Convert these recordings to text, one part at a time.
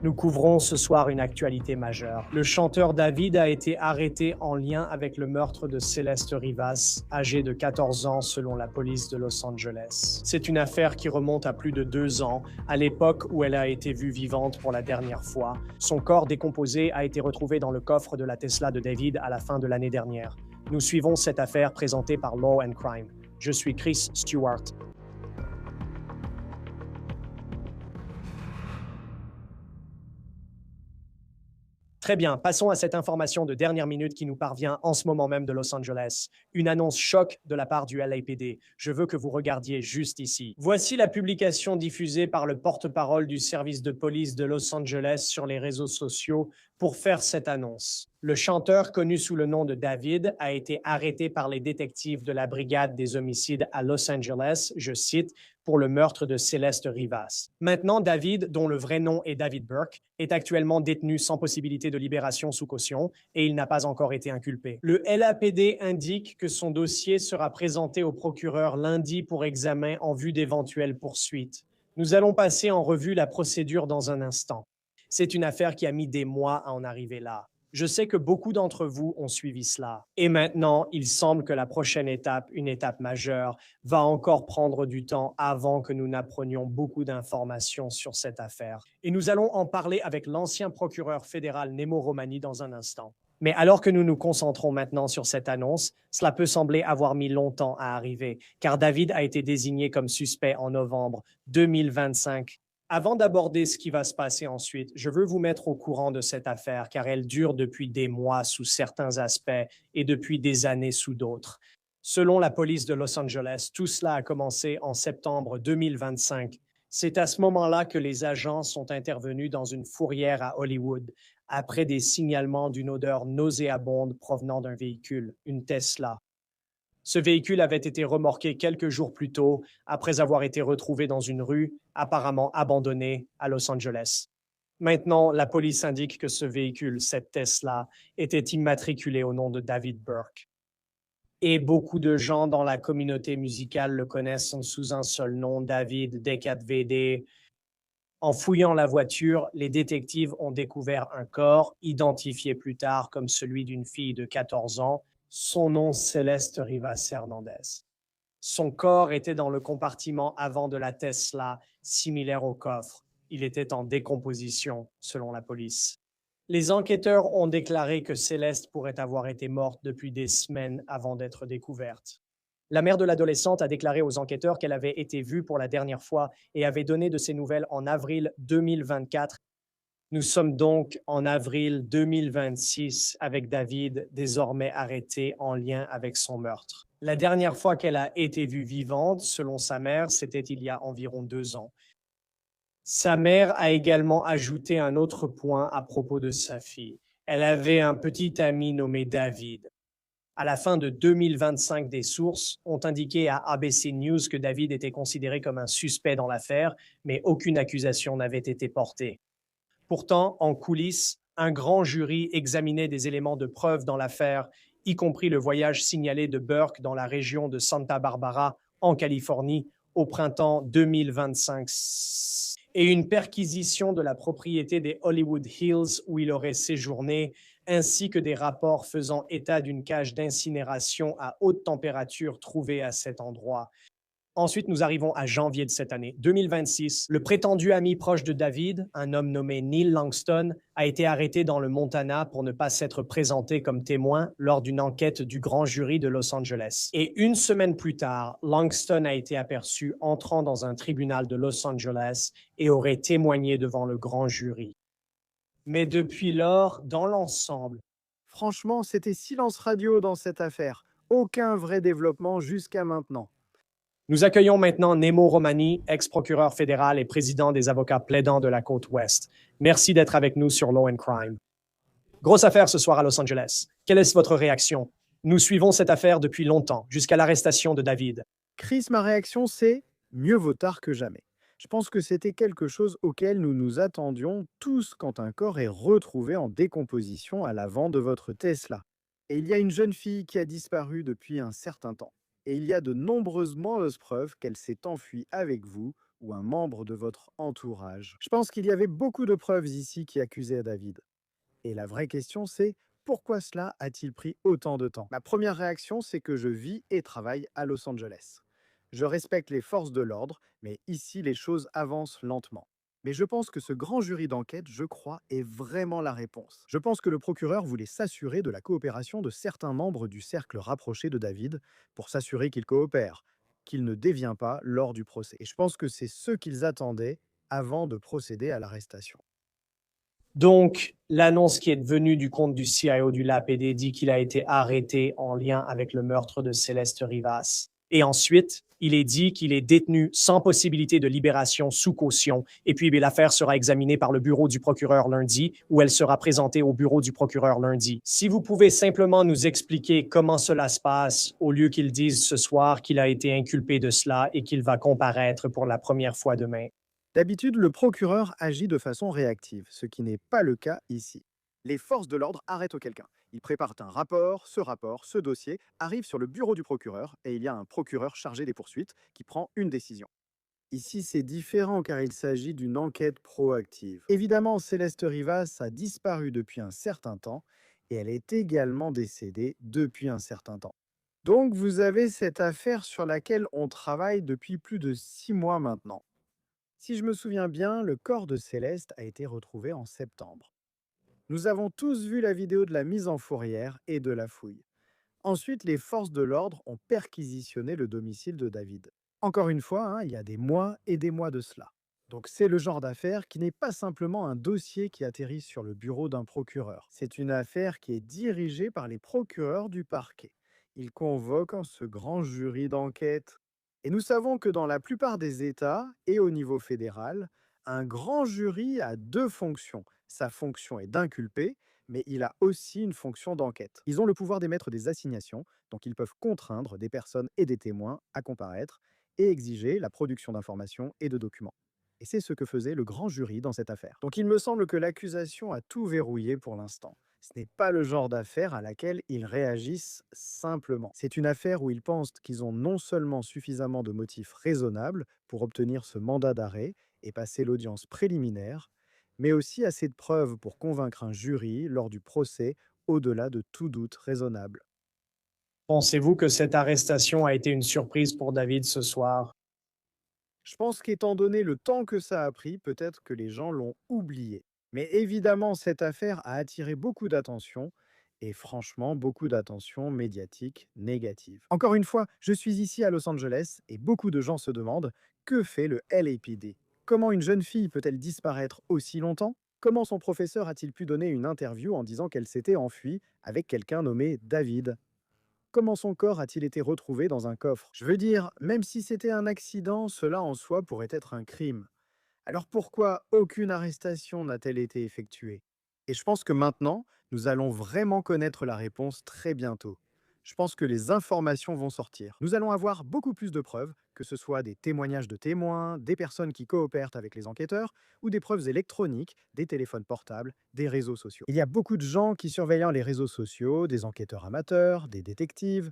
Nous couvrons ce soir une actualité majeure. Le chanteur David a été arrêté en lien avec le meurtre de Céleste Rivas, âgée de 14 ans selon la police de Los Angeles. C'est une affaire qui remonte à plus de 2 ans, à l'époque où elle a été vue vivante pour la dernière fois. Son corps décomposé a été retrouvé dans le coffre de la Tesla de David à la fin de l'année dernière. Nous suivons cette affaire présentée par Law and Crime. Je suis Chris Stewart. Très bien, passons à cette information de dernière minute qui nous parvient en ce moment même de Los Angeles. Une annonce choc de la part du LAPD. Je veux que vous regardiez juste ici. Voici la publication diffusée par le porte-parole du service de police de Los Angeles sur les réseaux sociaux pour faire cette annonce. Le chanteur, connu sous le nom de David, a été arrêté par les détectives de la brigade des homicides à Los Angeles, je cite, pour le meurtre de Céleste Rivas. Maintenant, David, dont le vrai nom est David Burke, est actuellement détenu sans possibilité de libération sous caution et il n'a pas encore été inculpé. Le LAPD indique que son dossier sera présenté au procureur lundi pour examen en vue d'éventuelles poursuites. Nous allons passer en revue la procédure dans un instant. C'est une affaire qui a mis des mois à en arriver là. Je sais que beaucoup d'entre vous ont suivi cela. Et maintenant, il semble que la prochaine étape, une étape majeure, va encore prendre du temps avant que nous n'apprenions beaucoup d'informations sur cette affaire. Et nous allons en parler avec l'ancien procureur fédéral Nemo Romani dans un instant. Mais alors que nous nous concentrons maintenant sur cette annonce, cela peut sembler avoir mis longtemps à arriver, car David a été désigné comme suspect en novembre 2025. Avant d'aborder ce qui va se passer ensuite, je veux vous mettre au courant de cette affaire car elle dure depuis des mois sous certains aspects et depuis des années sous d'autres. Selon la police de Los Angeles, tout cela a commencé en septembre 2025. C'est à ce moment-là que les agents sont intervenus dans une fourrière à Hollywood après des signalements d'une odeur nauséabonde provenant d'un véhicule, une Tesla. Ce véhicule avait été remorqué quelques jours plus tôt, après avoir été retrouvé dans une rue, apparemment abandonnée, à Los Angeles. Maintenant, la police indique que ce véhicule, cette Tesla, était immatriculé au nom de David Burke. Et beaucoup de gens dans la communauté musicale le connaissent sous un seul nom, David D4VD. En fouillant la voiture, les détectives ont découvert un corps, identifié plus tard comme celui d'une fille de 14 ans, son nom Céleste Rivas Hernandez. Son corps était dans le compartiment avant de la Tesla, similaire au coffre. Il était en décomposition, selon la police. Les enquêteurs ont déclaré que Céleste pourrait avoir été morte depuis des semaines avant d'être découverte. La mère de l'adolescente a déclaré aux enquêteurs qu'elle avait été vue pour la dernière fois et avait donné de ses nouvelles en avril 2024. Nous sommes donc en avril 2026 avec David, désormais arrêté en lien avec son meurtre. La dernière fois qu'elle a été vue vivante, selon sa mère, c'était il y a environ 2 ans. Sa mère a également ajouté un autre point à propos de sa fille. Elle avait un petit ami nommé David. À la fin de 2025, des sources ont indiqué à ABC News que David était considéré comme un suspect dans l'affaire, mais aucune accusation n'avait été portée. Pourtant, en coulisses, un grand jury examinait des éléments de preuve dans l'affaire, y compris le voyage signalé de Burke dans la région de Santa Barbara, en Californie, au printemps 2025, et une perquisition de la propriété des Hollywood Hills où il aurait séjourné, ainsi que des rapports faisant état d'une cage d'incinération à haute température trouvée à cet endroit. Ensuite, nous arrivons à janvier de cette année, 2026. Le prétendu ami proche de David, un homme nommé Neil Langston, a été arrêté dans le Montana pour ne pas s'être présenté comme témoin lors d'une enquête du grand jury de Los Angeles. Et une semaine plus tard, Langston a été aperçu entrant dans un tribunal de Los Angeles et aurait témoigné devant le grand jury. Mais depuis lors, dans l'ensemble, Franchement, c'était silence radio dans cette affaire. Aucun vrai développement jusqu'à maintenant. nous accueillons maintenant Nemo Romani, ex-procureur fédéral et président des avocats plaidants de la côte ouest. Merci d'être avec nous sur Law and Crime. Grosse affaire ce soir à Los Angeles. Quelle est votre réaction? Nous suivons cette affaire depuis longtemps, jusqu'à l'arrestation de David. Chris, ma réaction, c'est mieux vaut tard que jamais. Je pense que c'était quelque chose auquel nous nous attendions tous quand un corps est retrouvé en décomposition à l'avant de votre Tesla. Et il y a une jeune fille qui a disparu depuis un certain temps. Et il y a de nombreuses mauvaises preuves qu'elle s'est enfuie avec vous ou un membre de votre entourage. Je pense qu'il y avait beaucoup de preuves ici qui accusaient David. Et la vraie question, c'est pourquoi cela a-t-il pris autant de temps? Ma première réaction, c'est que je vis et travaille à Los Angeles. Je respecte les forces de l'ordre, mais ici, les choses avancent lentement. Mais je pense que ce grand jury d'enquête, je crois, est vraiment la réponse. Je pense que le procureur voulait s'assurer de la coopération de certains membres du cercle rapproché de David pour s'assurer qu'il coopère, qu'il ne dévient pas lors du procès. Et je pense que c'est ce qu'ils attendaient avant de procéder à l'arrestation. Donc, l'annonce qui est venue du compte du CIO du LAPD dit qu'il a été arrêté en lien avec le meurtre de Céleste Rivas. Et ensuite, il est dit qu'il est détenu sans possibilité de libération sous caution. Et puis, l'affaire sera examinée par le bureau du procureur lundi, où elle sera présentée au bureau du procureur lundi. Si vous pouvez simplement nous expliquer comment cela se passe, au lieu qu'il dise ce soir qu'il a été inculpé de cela et qu'il va comparaître pour la première fois demain. D'habitude, le procureur agit de façon réactive, ce qui n'est pas le cas ici. Les forces de l'ordre arrêtent quelqu'un. Ils préparent un rapport, ce dossier arrive sur le bureau du procureur et il y a un procureur chargé des poursuites qui prend une décision. Ici, c'est différent car il s'agit d'une enquête proactive. Évidemment, Céleste Rivas a disparu depuis un certain temps et elle est également décédée depuis un certain temps. Donc, vous avez cette affaire sur laquelle on travaille depuis plus de 6 mois maintenant. Si je me souviens bien, le corps de Céleste a été retrouvé en septembre. Nous avons tous vu la vidéo de la mise en fourrière et de la fouille. Ensuite, les forces de l'ordre ont perquisitionné le domicile de David. Encore une fois, il y a des mois et des mois de cela. Donc c'est le genre d'affaire qui n'est pas simplement un dossier qui atterrit sur le bureau d'un procureur. C'est une affaire qui est dirigée par les procureurs du parquet. Ils convoquent ce grand jury d'enquête. Et nous savons que dans la plupart des États et au niveau fédéral, un grand jury a deux fonctions. Sa fonction est d'inculper, mais il a aussi une fonction d'enquête. Ils ont le pouvoir d'émettre des assignations, donc ils peuvent contraindre des personnes et des témoins à comparaître et exiger la production d'informations et de documents. Et c'est ce que faisait le grand jury dans cette affaire. Donc il me semble que l'accusation a tout verrouillé pour l'instant. Ce n'est pas le genre d'affaire à laquelle ils réagissent simplement. C'est une affaire où ils pensent qu'ils ont non seulement suffisamment de motifs raisonnables pour obtenir ce mandat d'arrêt et passer l'audience préliminaire, mais aussi assez de preuves pour convaincre un jury lors du procès au-delà de tout doute raisonnable. Pensez-vous que cette arrestation a été une surprise pour David ce soir? Je pense qu'étant donné le temps que ça a pris, peut-être que les gens l'ont oublié. Mais évidemment, cette affaire a attiré beaucoup d'attention, et franchement, beaucoup d'attention médiatique négative. Encore une fois, je suis ici à Los Angeles, et beaucoup de gens se demandent que fait le LAPD. Comment une jeune fille peut-elle disparaître aussi longtemps? Comment son professeur a-t-il pu donner une interview en disant qu'elle s'était enfuie avec quelqu'un nommé David? Comment son corps a-t-il été retrouvé dans un coffre? Je veux dire, même si c'était un accident, cela en soi pourrait être un crime. Alors pourquoi aucune arrestation n'a-t-elle été effectuée? Et je pense que maintenant, nous allons vraiment connaître la réponse très bientôt. Je pense que les informations vont sortir. Nous allons avoir beaucoup plus de preuves, que ce soit des témoignages de témoins, des personnes qui coopèrent avec les enquêteurs, ou des preuves électroniques, des téléphones portables, des réseaux sociaux. Il y a beaucoup de gens qui surveillent les réseaux sociaux, des enquêteurs amateurs, des détectives.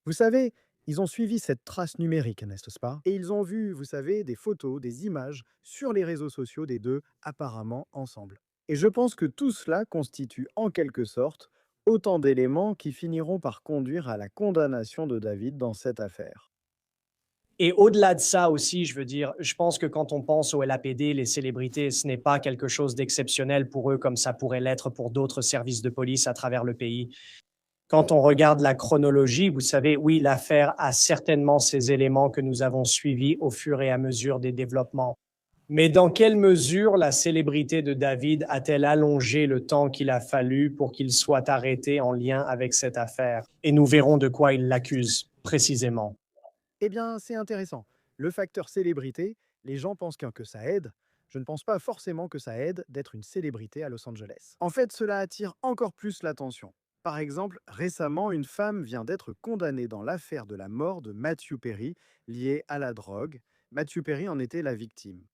Vous savez, ils ont suivi cette trace numérique, n'est-ce pas? Et ils ont vu, vous savez, des photos, des images sur les réseaux sociaux des deux apparemment ensemble. Et je pense que tout cela constitue en quelque sorte autant d'éléments qui finiront par conduire à la condamnation de David dans cette affaire. Et au-delà de ça aussi, je veux dire, je pense que quand on pense au LAPD, les célébrités, ce n'est pas quelque chose d'exceptionnel pour eux comme ça pourrait l'être pour d'autres services de police à travers le pays. Quand on regarde la chronologie, vous savez, oui, l'affaire a certainement ces éléments que nous avons suivis au fur et à mesure des développements. Mais dans quelle mesure la célébrité de David a-t-elle allongé le temps qu'il a fallu pour qu'il soit arrêté en lien avec cette affaire? Et nous verrons de quoi il l'accuse précisément. Eh bien, c'est intéressant. Le facteur célébrité, les gens pensent que ça aide. Je ne pense pas forcément que ça aide d'être une célébrité à Los Angeles. En fait, cela attire encore plus l'attention. Par exemple, récemment, une femme vient d'être condamnée dans l'affaire de la mort de Matthew Perry liée à la drogue. Matthew Perry en était la victime.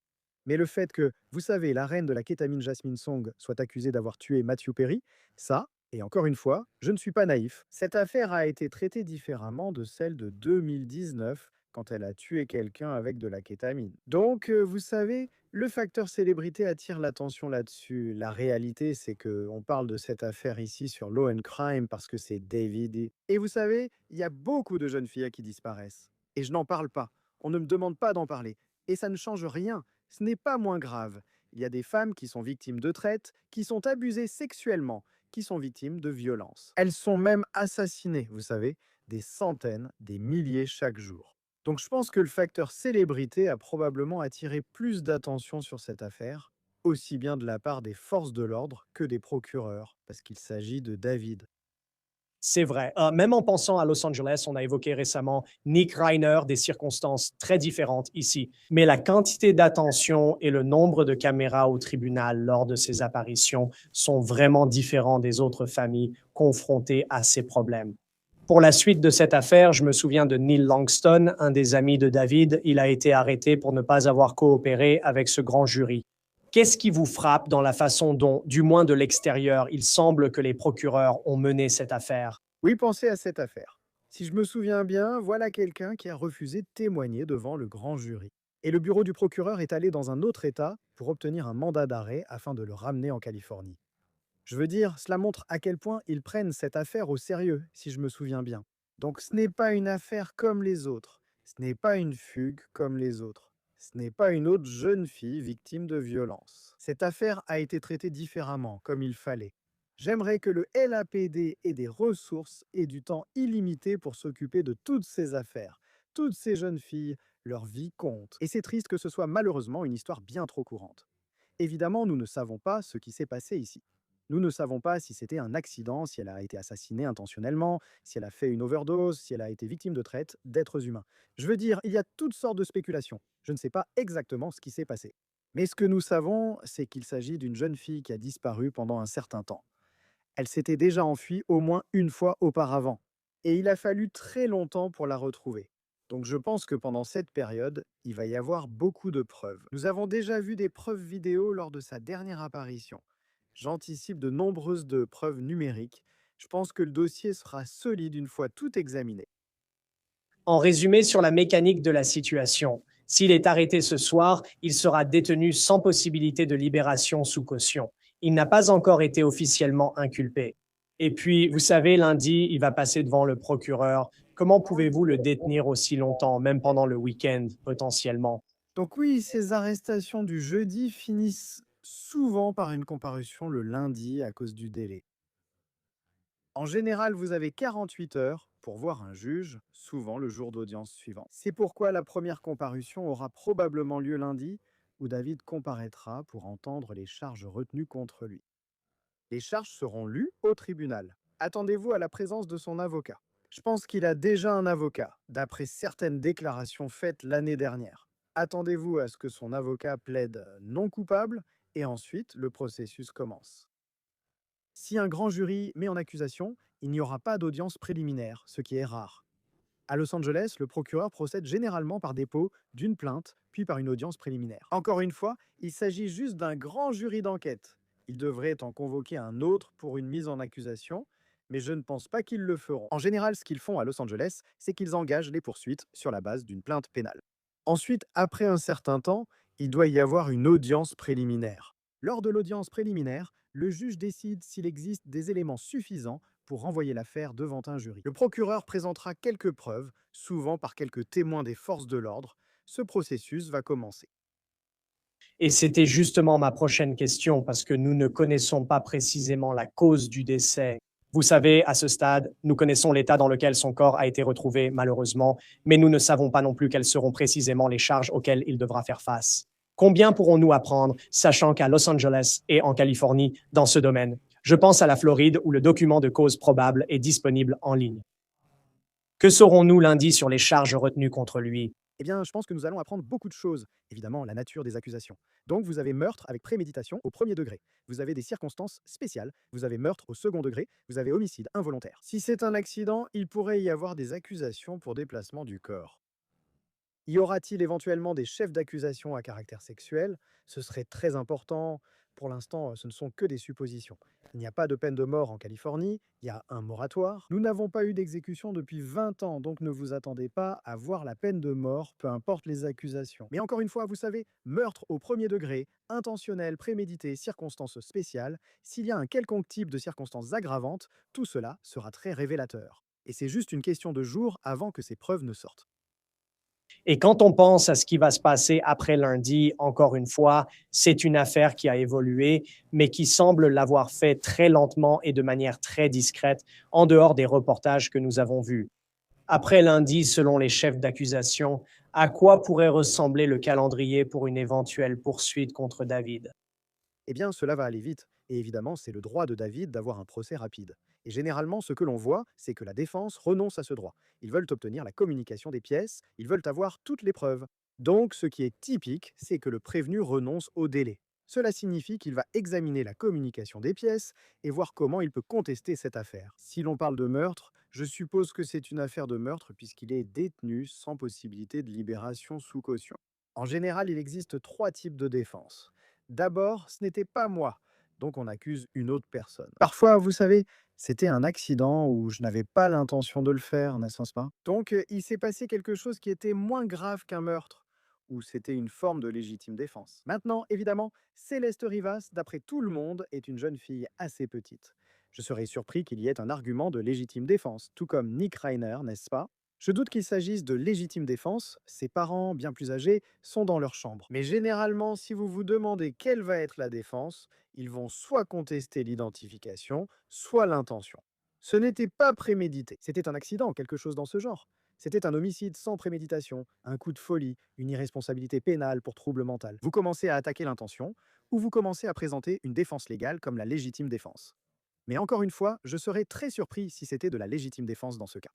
Mais le fait que, vous savez, la reine de la kétamine Jasmine Song soit accusée d'avoir tué Matthew Perry, ça, et encore une fois, je ne suis pas naïf. Cette affaire a été traitée différemment de celle de 2019, quand elle a tué quelqu'un avec de la kétamine. Donc, vous savez, le facteur célébrité attire l'attention là-dessus. La réalité, c'est que on parle de cette affaire ici sur Law and Crime parce que c'est David. Et vous savez, il y a beaucoup de jeunes filles qui disparaissent. Et je n'en parle pas. On ne me demande pas d'en parler. Et ça ne change rien. Ce n'est pas moins grave. Il y a des femmes qui sont victimes de traite, qui sont abusées sexuellement, qui sont victimes de violences. Elles sont même assassinées, vous savez, des centaines, des milliers chaque jour. Donc je pense que le facteur célébrité a probablement attiré plus d'attention sur cette affaire, aussi bien de la part des forces de l'ordre que des procureurs, parce qu'il s'agit de David. C'est vrai. Même en pensant à Los Angeles, on a évoqué récemment Nick Reiner, des circonstances très différentes ici. Mais la quantité d'attention et le nombre de caméras au tribunal lors de ces apparitions sont vraiment différents des autres familles confrontées à ces problèmes. Pour la suite de cette affaire, je me souviens de Neil Langston, un des amis de David. Il a été arrêté pour ne pas avoir coopéré avec ce grand jury. Qu'est-ce qui vous frappe dans la façon dont, du moins de l'extérieur, il semble que les procureurs ont mené cette affaire? Oui, pensez à cette affaire. Si je me souviens bien, voilà quelqu'un qui a refusé de témoigner devant le grand jury. Et le bureau du procureur est allé dans un autre État pour obtenir un mandat d'arrêt afin de le ramener en Californie. Je veux dire, cela montre à quel point ils prennent cette affaire au sérieux, si je me souviens bien. Donc ce n'est pas une affaire comme les autres. Ce n'est pas une fugue comme les autres. Ce n'est pas une autre jeune fille victime de violence. Cette affaire a été traitée différemment, comme il fallait. J'aimerais que le LAPD ait des ressources et du temps illimité pour s'occuper de toutes ces affaires. Toutes ces jeunes filles, leur vie compte. Et c'est triste que ce soit malheureusement une histoire bien trop courante. Évidemment, nous ne savons pas ce qui s'est passé ici. Nous ne savons pas si c'était un accident, si elle a été assassinée intentionnellement, si elle a fait une overdose, si elle a été victime de traite d'êtres humains. Je veux dire, il y a toutes sortes de spéculations. Je ne sais pas exactement ce qui s'est passé. Mais ce que nous savons, c'est qu'il s'agit d'une jeune fille qui a disparu pendant un certain temps. Elle s'était déjà enfuie au moins une fois auparavant. Et il a fallu très longtemps pour la retrouver. Donc je pense que pendant cette période, il va y avoir beaucoup de preuves. Nous avons déjà vu des preuves vidéo lors de sa dernière apparition. J'anticipe de nombreuses preuves numériques. Je pense que le dossier sera solide une fois tout examiné. En résumé sur la mécanique de la situation, s'il est arrêté ce soir, il sera détenu sans possibilité de libération sous caution. Il n'a pas encore été officiellement inculpé. Et puis, vous savez, lundi, il va passer devant le procureur. Comment pouvez-vous le détenir aussi longtemps, même pendant le week-end, potentiellement? Donc oui, ces arrestations du jeudi finissent souvent par une comparution le lundi à cause du délai. En général, vous avez 48 heures pour voir un juge, souvent le jour d'audience suivant. C'est pourquoi la première comparution aura probablement lieu lundi, où David comparaîtra pour entendre les charges retenues contre lui. Les charges seront lues au tribunal. Attendez-vous à la présence de son avocat. Je pense qu'il a déjà un avocat, d'après certaines déclarations faites l'année dernière. Attendez-vous à ce que son avocat plaide non coupable et ensuite le processus commence. Si un grand jury met en accusation, il n'y aura pas d'audience préliminaire, ce qui est rare. À Los Angeles, le procureur procède généralement par dépôt d'une plainte, puis par une audience préliminaire. Encore une fois, il s'agit juste d'un grand jury d'enquête. Il devrait en convoquer un autre pour une mise en accusation, mais je ne pense pas qu'ils le feront. En général, ce qu'ils font à Los Angeles, c'est qu'ils engagent les poursuites sur la base d'une plainte pénale. Ensuite, après un certain temps, il doit y avoir une audience préliminaire. Lors de l'audience préliminaire, le juge décide s'il existe des éléments suffisants pour renvoyer l'affaire devant un jury. Le procureur présentera quelques preuves, souvent par quelques témoins des forces de l'ordre. Ce processus va commencer. Et c'était justement ma prochaine question, parce que nous ne connaissons pas précisément la cause du décès. Vous savez, à ce stade, nous connaissons l'état dans lequel son corps a été retrouvé, malheureusement, mais nous ne savons pas non plus quelles seront précisément les charges auxquelles il devra faire face. Combien pourrons-nous apprendre, sachant qu'à Los Angeles et en Californie, dans ce domaine? Je pense à la Floride, où le document de cause probable est disponible en ligne. Que saurons-nous lundi sur les charges retenues contre lui? Eh bien, je pense que nous allons apprendre beaucoup de choses. Évidemment, la nature des accusations. Donc, vous avez meurtre avec préméditation au premier degré. Vous avez des circonstances spéciales. Vous avez meurtre au second degré. Vous avez homicide involontaire. Si c'est un accident, il pourrait y avoir des accusations pour déplacement du corps. Y aura-t-il éventuellement des chefs d'accusation à caractère sexuel? Ce serait très important. Pour l'instant, ce ne sont que des suppositions. Il n'y a pas de peine de mort en Californie, il y a un moratoire. Nous n'avons pas eu d'exécution depuis 20 ans, donc ne vous attendez pas à voir la peine de mort, peu importe les accusations. Mais encore une fois, vous savez, meurtre au premier degré, intentionnel, prémédité, circonstances spéciales, s'il y a un quelconque type de circonstances aggravantes, tout cela sera très révélateur. Et c'est juste une question de jours avant que ces preuves ne sortent. Et quand on pense à ce qui va se passer après lundi, encore une fois, c'est une affaire qui a évolué, mais qui semble l'avoir fait très lentement et de manière très discrète, en dehors des reportages que nous avons vus. Après lundi, selon les chefs d'accusation, à quoi pourrait ressembler le calendrier pour une éventuelle poursuite contre David? Eh bien, cela va aller vite. Et évidemment, c'est le droit de David d'avoir un procès rapide. Et généralement, ce que l'on voit, c'est que la défense renonce à ce droit. Ils veulent obtenir la communication des pièces, ils veulent avoir toutes les preuves. Donc, ce qui est typique, c'est que le prévenu renonce au délai. Cela signifie qu'il va examiner la communication des pièces et voir comment il peut contester cette affaire. Si l'on parle de meurtre, je suppose que c'est une affaire de meurtre puisqu'il est détenu sans possibilité de libération sous caution. En général, il existe trois types de défense. D'abord, ce n'était pas moi, donc on accuse une autre personne. Parfois, vous savez, c'était un accident où je n'avais pas l'intention de le faire, n'est-ce pas? Donc, il s'est passé quelque chose qui était moins grave qu'un meurtre, ou c'était une forme de légitime défense. Maintenant, évidemment, Céleste Rivas, d'après tout le monde, est une jeune fille assez petite. Je serais surpris qu'il y ait un argument de légitime défense, tout comme Nick Reiner, n'est-ce pas? Je doute qu'il s'agisse de légitime défense, ses parents, bien plus âgés, sont dans leur chambre. Mais généralement, si vous vous demandez quelle va être la défense, ils vont soit contester l'identification, soit l'intention. Ce n'était pas prémédité, c'était un accident, quelque chose dans ce genre. C'était un homicide sans préméditation, un coup de folie, une irresponsabilité pénale pour trouble mental. Vous commencez à attaquer l'intention, ou vous commencez à présenter une défense légale comme la légitime défense. Mais encore une fois, je serais très surpris si c'était de la légitime défense dans ce cas.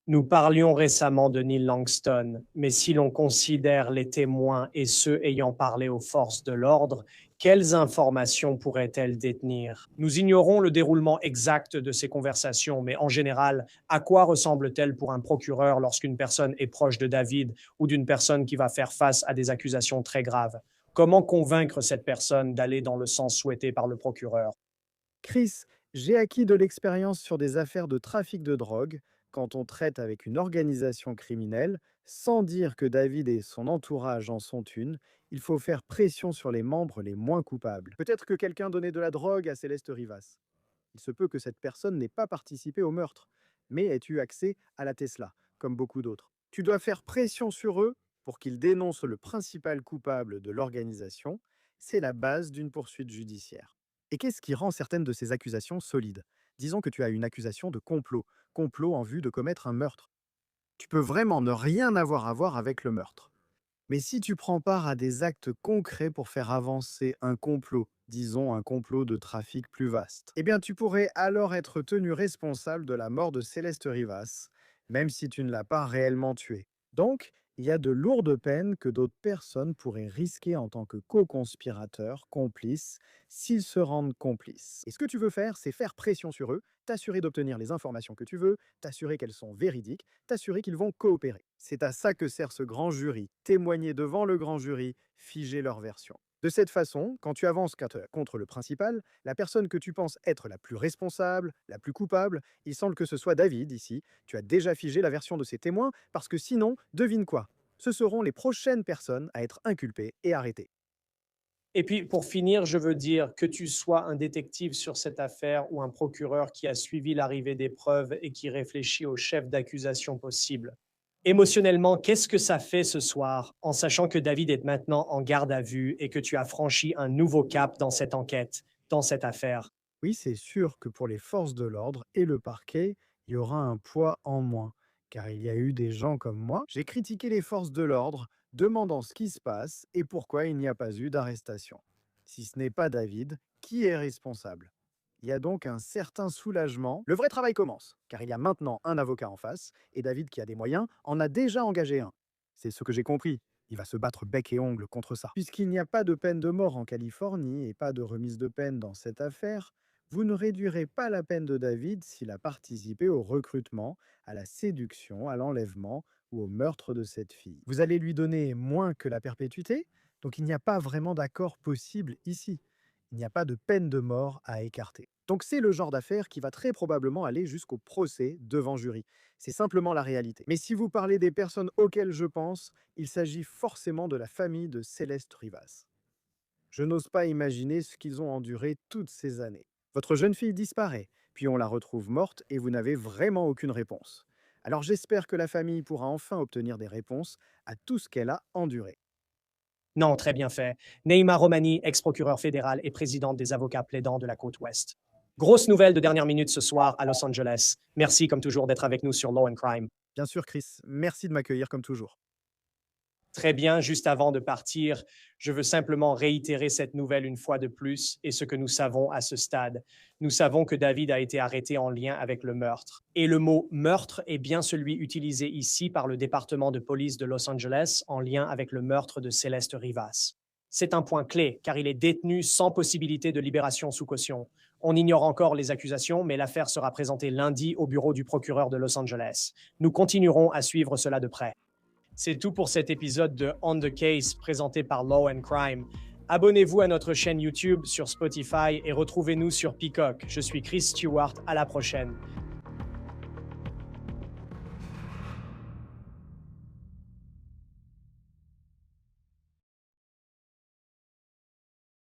Nous parlions récemment de Neil Langston, mais si l'on considère les témoins et ceux ayant parlé aux forces de l'ordre, quelles informations pourraient-elles détenir? Nous ignorons le déroulement exact de ces conversations, mais en général, à quoi ressemble-t-elle pour un procureur lorsqu'une personne est proche de David ou d'une personne qui va faire face à des accusations très graves? Comment convaincre cette personne d'aller dans le sens souhaité par le procureur? Chris, j'ai acquis de l'expérience sur des affaires de trafic de drogue quand on traite avec une organisation criminelle, sans dire que David et son entourage en sont une, il faut faire pression sur les membres les moins coupables. Peut-être que quelqu'un donnait de la drogue à Céleste Rivas. Il se peut que cette personne n'ait pas participé au meurtre, mais ait eu accès à la Tesla, comme beaucoup d'autres. Tu dois faire pression sur eux pour qu'ils dénoncent le principal coupable de l'organisation. C'est la base d'une poursuite judiciaire. Et qu'est-ce qui rend certaines de ces accusations solides? Disons que tu as une accusation de complot, complot en vue de commettre un meurtre. Tu peux vraiment ne rien avoir à voir avec le meurtre. Mais si tu prends part à des actes concrets pour faire avancer un complot, disons un complot de trafic plus vaste, eh bien tu pourrais alors être tenu responsable de la mort de Céleste Rivas, même si tu ne l'as pas réellement tué. Donc, il y a de lourdes peines que d'autres personnes pourraient risquer en tant que co-conspirateurs, complices, s'ils se rendent complices. Et ce que tu veux faire, c'est faire pression sur eux, t'assurer d'obtenir les informations que tu veux, t'assurer qu'elles sont véridiques, t'assurer qu'ils vont coopérer. C'est à ça que sert ce grand jury, témoigner devant le grand jury, figer leur version. De cette façon, quand tu avances contre le principal, la personne que tu penses être la plus responsable, la plus coupable, il semble que ce soit David ici, tu as déjà figé la version de ses témoins, parce que sinon, devine quoi? Ce seront les prochaines personnes à être inculpées et arrêtées. Et puis, pour finir, je veux dire que tu sois un détective sur cette affaire ou un procureur qui a suivi l'arrivée des preuves et qui réfléchit au chef d'accusation possible. Émotionnellement, qu'est-ce que ça fait ce soir en sachant que David est maintenant en garde à vue et que tu as franchi un nouveau cap dans cette enquête, dans cette affaire? Oui, c'est sûr que pour les forces de l'ordre et le parquet, il y aura un poids en moins, car il y a eu des gens comme moi. J'ai critiqué les forces de l'ordre, demandant ce qui se passe et pourquoi il n'y a pas eu d'arrestation. Si ce n'est pas David, qui est responsable? Il y a donc un certain soulagement. Le vrai travail commence, car il y a maintenant un avocat en face, et David, qui a des moyens, en a déjà engagé un. C'est ce que j'ai compris. Il va se battre bec et ongle contre ça. Puisqu'il n'y a pas de peine de mort en Californie et pas de remise de peine dans cette affaire, vous ne réduirez pas la peine de David s'il a participé au recrutement, à la séduction, à l'enlèvement ou au meurtre de cette fille. Vous allez lui donner moins que la perpétuité, donc il n'y a pas vraiment d'accord possible ici. Il n'y a pas de peine de mort à écarter. Donc c'est le genre d'affaire qui va très probablement aller jusqu'au procès devant jury. C'est simplement la réalité. Mais si vous parlez des personnes auxquelles je pense, il s'agit forcément de la famille de Céleste Rivas. Je n'ose pas imaginer ce qu'ils ont enduré toutes ces années. Votre jeune fille disparaît, puis on la retrouve morte et vous n'avez vraiment aucune réponse. Alors j'espère que la famille pourra enfin obtenir des réponses à tout ce qu'elle a enduré. Non, très bien fait. Neima Romani, ex-procureur fédéral et présidente des avocats plaidants de la côte ouest. Grosse nouvelle de dernière minute ce soir à Los Angeles. Merci comme toujours d'être avec nous sur Law and Crime. Bien sûr, Chris, merci de m'accueillir comme toujours. Très bien, juste avant de partir, je veux simplement réitérer cette nouvelle une fois de plus et ce que nous savons à ce stade. Nous savons que David a été arrêté en lien avec le meurtre. Et le mot meurtre est bien celui utilisé ici par le département de police de Los Angeles en lien avec le meurtre de Céleste Rivas. C'est un point clé car il est détenu sans possibilité de libération sous caution. On ignore encore les accusations, mais l'affaire sera présentée lundi au bureau du procureur de Los Angeles. Nous continuerons à suivre cela de près. C'est tout pour cet épisode de On the Case présenté par Law and Crime. Abonnez-vous à notre chaîne YouTube sur Spotify et retrouvez-nous sur Peacock. Je suis Chris Stewart, à la prochaine.